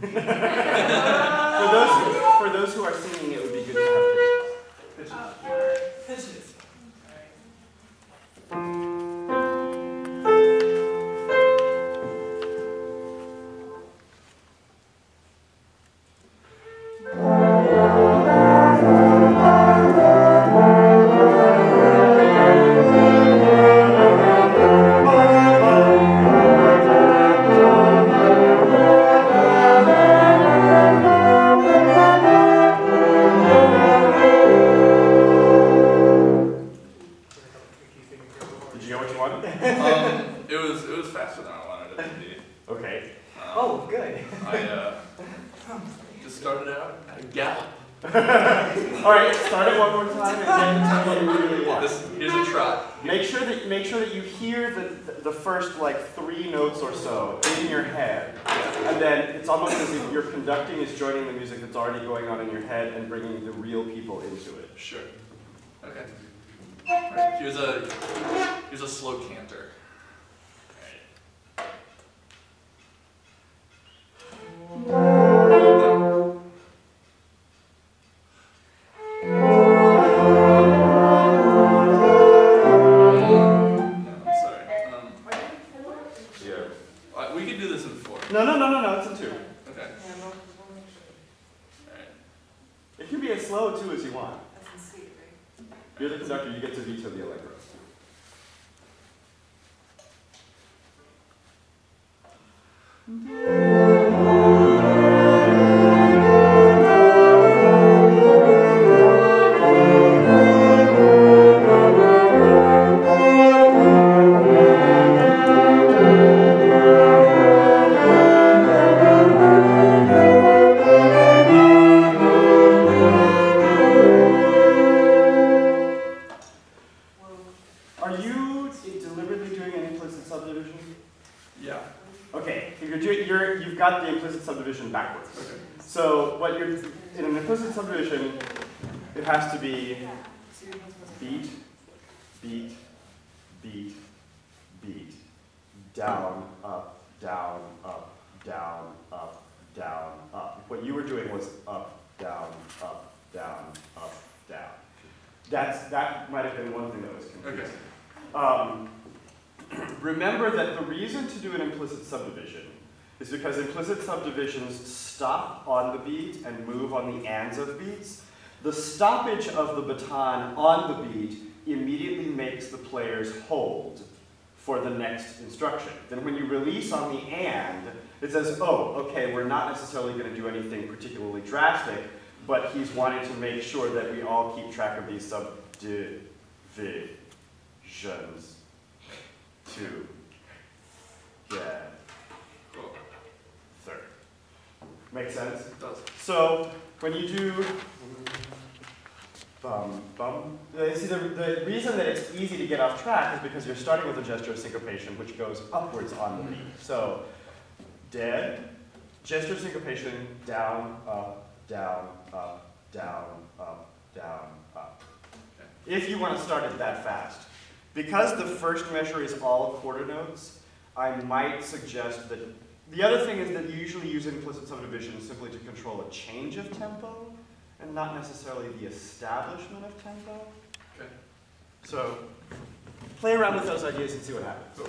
For those who are singing, it would be good to have pitches. Pitches. It was faster than I wanted it to be. Okay. Oh, good. I just started out at a gallop. All right, start it one more time and then tell me what you really want. Here's a trot. Make sure that you hear the first like 3 notes or so in your head, and then it's almost as if your conducting is joining the music that's already going on in your head and bringing the real people into it. Sure. Okay. All right. Here's a slow canter. All right. We could do this in 4. No, it's in 2. Okay. Alright. It can be as slow too as you want. That's in C, right? You're the conductor, you get to veto the allegro. Are you deliberately doing an implicit subdivision? Yeah. Okay, you've got the implicit subdivision backwards. Okay. So what you're in an implicit subdivision, it has to be beat, beat, beat, beat, down, up, down, up, down, up, down, up. What you were doing was up, down, up, down, up, down. That might have been one thing that was confusing. Okay. Remember that the reason to do an implicit subdivision is because implicit subdivisions stop on the beat and move on the ands of beats. The stoppage of the baton on the beat immediately makes the players hold for the next instruction. Then when you release on the and, it says, oh, okay, we're not necessarily going to do anything particularly drastic, but he's wanting to make sure that we all keep track of these subdivisions to get Cool. third. Make sense? It does. So when you do bum, bum, you see the reason that it's easy to get off track is because you're starting with a gesture of syncopation which goes upwards on the beat. So dead, gesture of syncopation, down, up, down, up, down, up, down, up. Okay. If you want to start it that fast. Because the first measure is all quarter notes, I might suggest that the other thing is that you usually use implicit subdivision simply to control a change of tempo and not necessarily the establishment of tempo. Okay. So play around with those ideas and see what happens. Cool.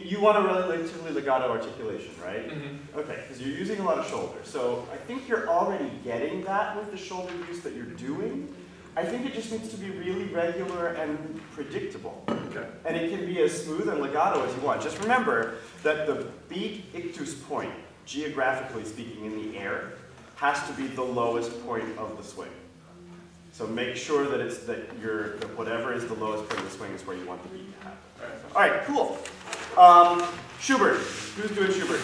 You want a relatively legato articulation, right? Mm-hmm. Okay, because you're using a lot of shoulder. So I think you're already getting that with the shoulder use that you're doing. I think it just needs to be really regular and predictable. Okay. And it can be as smooth and legato as you want. Just remember that the beat ictus point, geographically speaking in the air, has to be the lowest point of the swing. So make sure that it's that whatever is the lowest point of the swing is where you want the beat to happen. All right. All right, cool. Schubert. Who's doing Schubert?